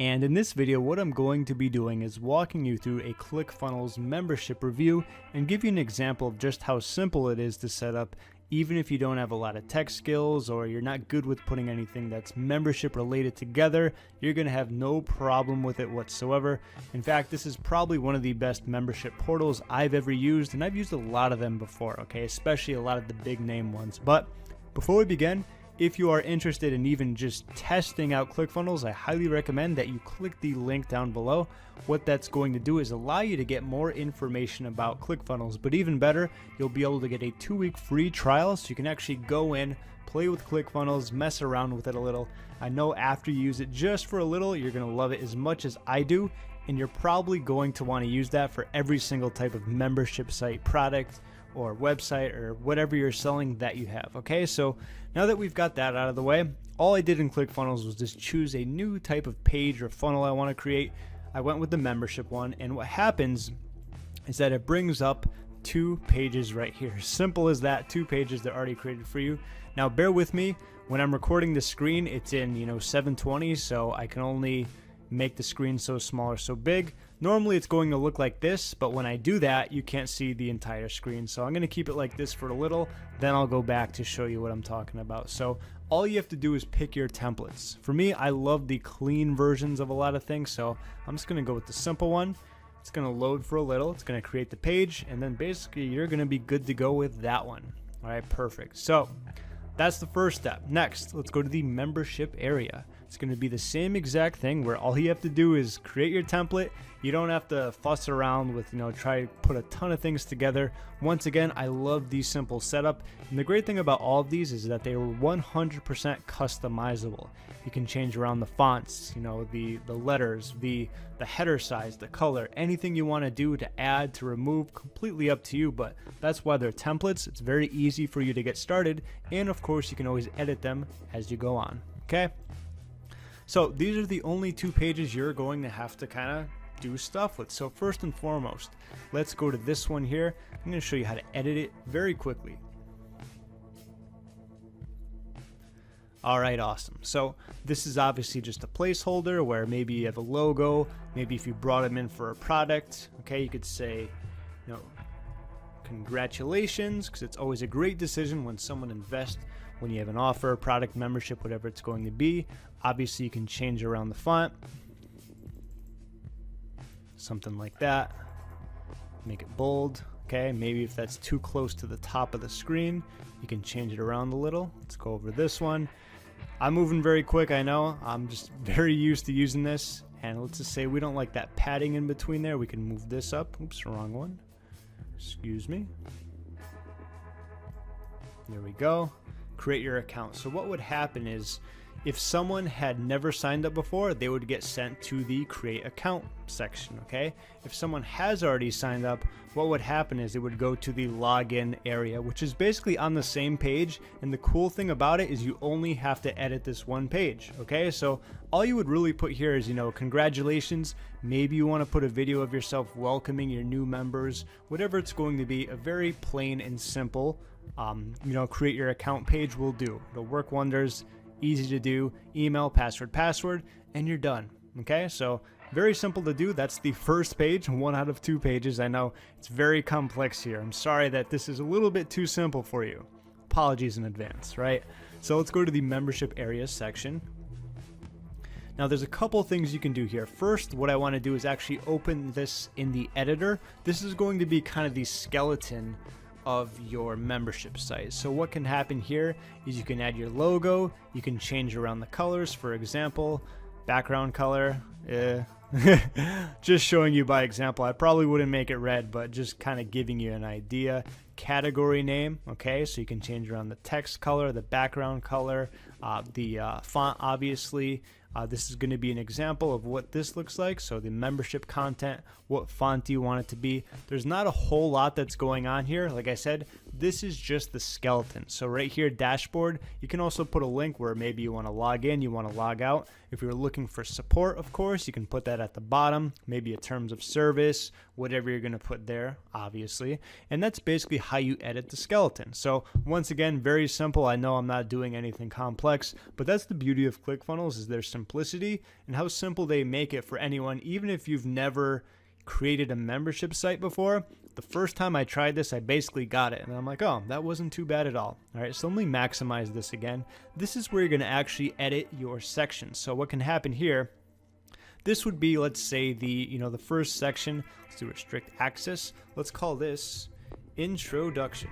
And in this video, what I'm going to be doing is walking you through a ClickFunnels membership review and give you an example of just how simple it is to set up, even if you don't have a lot of tech skills or you're not good with putting anything that's membership related together. You're going to have no problem with it whatsoever. In fact, this is probably one of the best membership portals I've ever used, and I've used a lot of them before, okay, especially a lot of the big name ones. But before we begin, if you are interested in even just testing out ClickFunnels, I highly recommend that you click the link down below. What that's going to do is allow you to get more information about ClickFunnels, but even better, you'll be able to get a 2-week free trial so you can actually go in, play with ClickFunnels, mess around with it a little. I know after you use it just for a little, you're going to love it as much as I do, and you're probably going to want to use that for every single type of membership site, product, or website, or whatever you're selling that you have. Okay, so now that we've got that out of the way, all I did in ClickFunnels was just choose a new type of page or funnel I want to create. I went with the membership one, and what happens is that it brings up 2 pages right here. Simple as that, 2 pages that are already created for you. Now bear with me, when I'm recording the screen, it's in 720, so I can only make the screen so small or so big. Normally it's going to look like this, but when I do that, you can't see the entire screen. So I'm going to keep it like this for a little, then I'll go back to show you what I'm talking about. So all you have to do is pick your templates. For me, I love the clean versions of a lot of things, so I'm just going to go with the simple one. It's going to load for a little, it's going to create the page, and then basically you're going to be good to go with that one. All right, perfect. So that's the first step. Next, let's go to the membership area. It's going to be the same exact thing where all you have to do is create your template. You don't have to fuss around with, try to put a ton of things together. Once again, I love the simple setup. And the great thing about all of these is that they are 100% customizable. You can change around the fonts, the letters, the header size, the color, anything you want to do to add, to remove, completely up to you. But that's why they're templates. It's very easy for you to get started. And of course, you can always edit them as you go on. Okay. So these are the only 2 pages you're going to have to kind of do stuff with. So first and foremost, let's go to this one here. I'm going to show you how to edit it very quickly. All right, awesome. So this is obviously just a placeholder where maybe you have a logo. Maybe if you brought them in for a product, okay, you could say, congratulations, because it's always a great decision when someone invests when you have an offer, product, membership, whatever it's going to be. Obviously, you can change around the font. Something like that. Make it bold. Okay, maybe if that's too close to the top of the screen, you can change it around a little. Let's go over this one. I'm moving very quick, I know. I'm just very used to using this. And let's just say we don't like that padding in between there. We can move this up. Oops, wrong one. Excuse me. There we go. Create your account. So what would happen is if someone had never signed up before, they would get sent to the create account section. Okay, if someone has already signed up, what would happen is it would go to the login area, which is basically on the same page. And the cool thing about it is you only have to edit this one page. Okay, so all you would really put here is congratulations. Maybe you want to put a video of yourself welcoming your new members, whatever it's going to be. A very plain and simple create your account page will do. It'll work wonders. Easy to do. Email, password, and you're done. Okay, so very simple to do. That's the first page, 1 out of 2 pages. I know it's very complex here. I'm sorry that this is a little bit too simple for you. Apologies in advance, right? So let's go to the membership areas section. Now there's a couple things you can do here. First, what I want to do is actually open this in the editor. This is going to be kind of the skeleton of your membership site. So what can happen here is you can add your logo, you can change around the colors. For example, background color, just showing you by example. I probably wouldn't make it red, but just kind of giving you an idea. Category name, okay, so you can change around the text color, the background color, the font, obviously. This is going to be an example of what this looks like. So the membership content, what font do you want it to be? There's not a whole lot that's going on here. Like I said, this is just the skeleton. So right here, dashboard, you can also put a link where maybe you want to log in, you want to log out. If you're looking for support, of course, you can put that at the bottom, maybe a terms of service, whatever you're going to put there, obviously. And that's basically how you edit the skeleton. So once again, very simple. I know I'm not doing anything complex, but that's the beauty of ClickFunnels, is their simplicity and how simple they make it for anyone, even if you've never created a membership site before. The first time I tried this, I basically got it, and I'm like, oh, that wasn't too bad at all. All right, so let me maximize this again. This is where you're going to actually edit your sections. So what can happen here, this would be, let's say, the first section. Let's do restrict access. Let's call this introduction.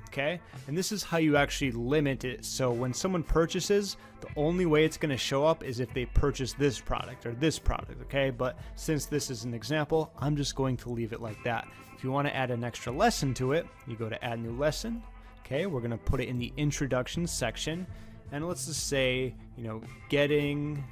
Okay, and this is how you actually limit it. So when someone purchases, the only way it's going to show up is if they purchase this product or this product. Okay, but since this is an example, I'm just going to leave it like that. If you want to add an extra lesson to it, you go to add new lesson. Okay, we're going to put it in the introduction section, and let's just say, getting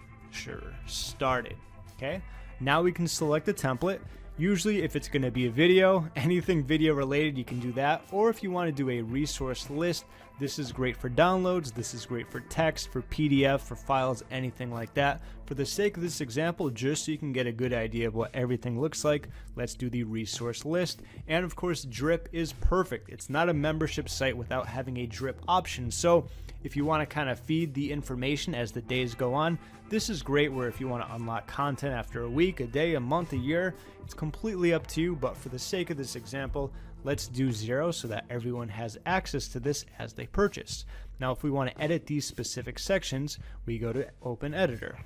started. Okay, now we can select a template. Usually if it's going to be a video, anything video related, you can do that. Or if you want to do a resource list, this is great for downloads, this is great for text, for PDF, for files, anything like that. For the sake of this example, just so you can get a good idea of what everything looks like, let's do the resource list. And of course, drip is perfect. It's not a membership site without having a drip option. So if you want to kind of feed the information as the days go on, this is great. Where if you want to unlock content after a week, a day, a month, a year, it's completely up to you. But for the sake of this example, let's do 0 so that everyone has access to this as they purchase. Now, if we want to edit these specific sections, we go to Open Editor.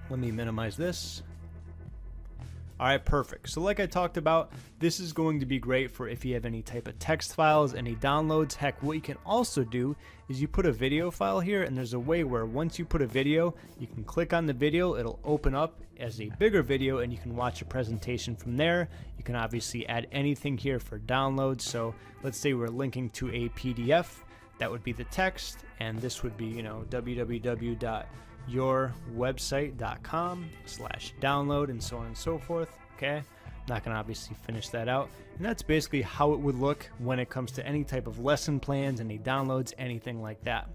Let me minimize this. All right, perfect. So like I talked about, this is going to be great for if you have any type of text files, any downloads. Heck, what you can also do is you put a video file here, and there's a way where once you put a video, you can click on the video, it'll open up as a bigger video, and you can watch a presentation from there. You can obviously add anything here for downloads. So let's say we're linking to a PDF. That would be the text, and this would be, www.yourwebsite.com/download and so on and so forth. Okay, not gonna obviously finish that out, and that's basically how it would look when it comes to any type of lesson plans, any downloads, anything like that.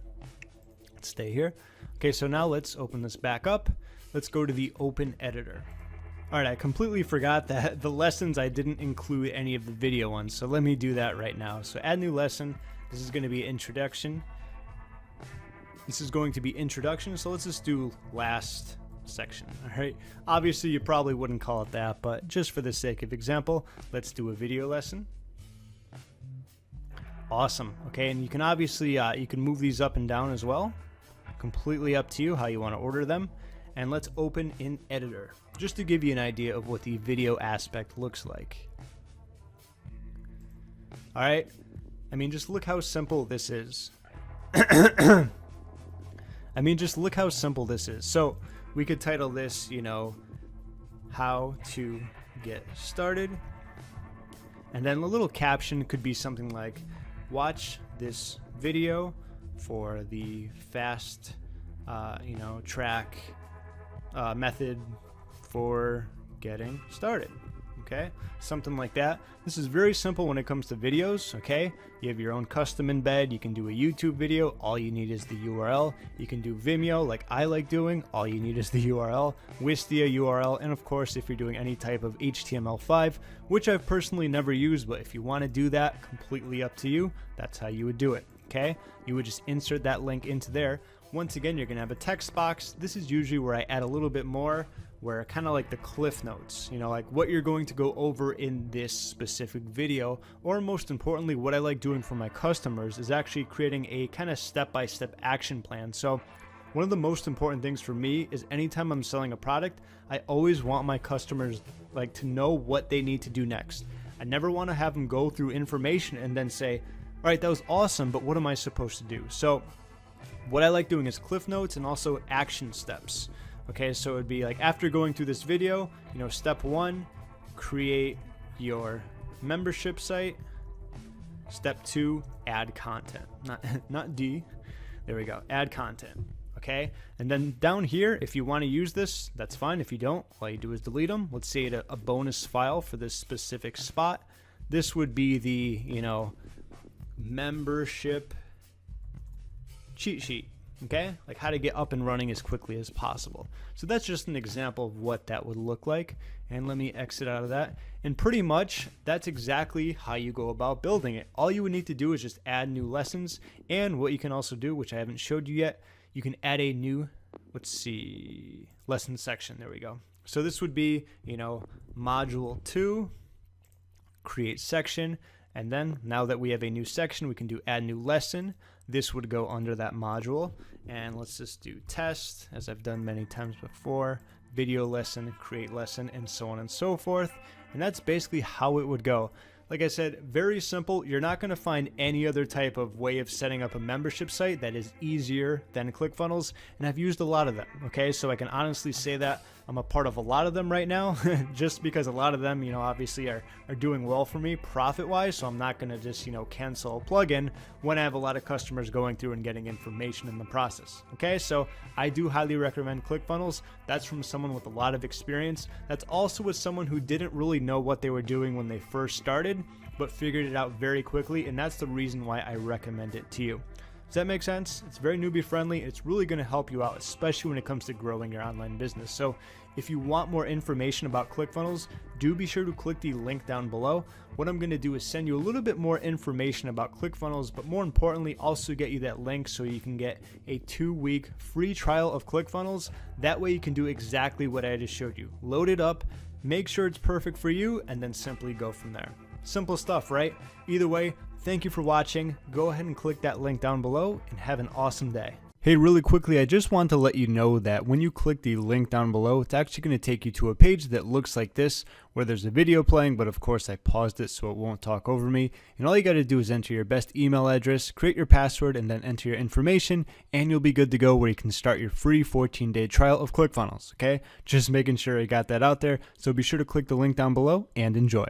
Let's stay here. Okay, so now let's open this back up. Let's go to the Open Editor. All right, I completely forgot that the lessons, I didn't include any of the video ones, so let me do that right now. So add new lesson. This is going to be introduction. This is going to be introduction, so let's just do last section. All right, obviously you probably wouldn't call it that, but just for the sake of example, let's do a video lesson. Awesome. Okay, and you can obviously you can move these up and down as well. Completely up to you how you want to order them. And let's open in Editor just to give you an idea of what the video aspect looks like. All right, I mean, just look how simple this is. Just look how simple this is. So we could title this, how to get started. And then a little caption could be something like, watch this video for the fast, track method for getting started. Okay, something like that. This is very simple when it comes to videos. Okay, you have your own custom embed. You can do a YouTube video. All you need is the URL. You can do Vimeo like I like doing. All you need is the URL, Wistia URL, and of course, if you're doing any type of HTML5, which I've personally never used, but if you want to do that, completely up to you. That's how you would do it. Okay, you would just insert that link into there. Once again, you're gonna have a text box. This is usually where I add a little bit more, where kind of like the cliff notes, like what you're going to go over in this specific video, or most importantly, what I like doing for my customers is actually creating a kind of step-by-step action plan. So one of the most important things for me is anytime I'm selling a product, I always want my customers to know what they need to do next. I never want to have them go through information and then say, all right, that was awesome, but what am I supposed to do? So what I like doing is cliff notes and also action steps. Okay, so it'd be like after going through this video, step 1, create your membership site. Step 2, add content. Not D. There we go. Add content. Okay, and then down here, if you want to use this, that's fine. If you don't, all you do is delete them. Let's say a bonus file for this specific spot. This would be the, membership cheat sheet. Okay, like how to get up and running as quickly as possible. So that's just an example of what that would look like. And let me exit out of that. And pretty much that's exactly how you go about building it. All you would need to do is just add new lessons. And what you can also do, which I haven't showed you yet, you can add a new, let's see, lesson section. There we go. So this would be, module 2, create section. And then now that we have a new section, we can do add new lesson. This would go under that module. And let's just do test, as I've done many times before, video lesson, create lesson, and so on and so forth. And that's basically how it would go. Like I said, very simple. You're not going to find any other type of way of setting up a membership site that is easier than ClickFunnels, and I've used a lot of them, okay? So I can honestly say that I'm a part of a lot of them right now, just because a lot of them, obviously are doing well for me profit-wise, so I'm not going to just, cancel a plugin when I have a lot of customers going through and getting information in the process, okay? So I do highly recommend ClickFunnels. That's from someone with a lot of experience. That's also with someone who didn't really know what they were doing when they first started, but figured it out very quickly, and that's the reason why I recommend it to you. Does that make sense? It's very newbie friendly. It's really going to help you out, especially when it comes to growing your online business. So if you want more information about ClickFunnels, do be sure to click the link down below. What I'm going to do is send you a little bit more information about ClickFunnels, but more importantly, also get you that link so you can get a 2-week free trial of ClickFunnels. That way you can do exactly what I just showed you. Load it up, make sure it's perfect for you, and then simply go from there. Simple stuff, right? Either way, thank you for watching. Go ahead and click that link down below and have an awesome day. Hey, really quickly, I just want to let you know that when you click the link down below, it's actually going to take you to a page that looks like this, where there's a video playing, but of course I paused it so it won't talk over me. And all you got to do is enter your best email address, create your password, and then enter your information, and you'll be good to go where you can start your free 14-day trial of ClickFunnels, okay? Just making sure I got that out there. So be sure to click the link down below and enjoy.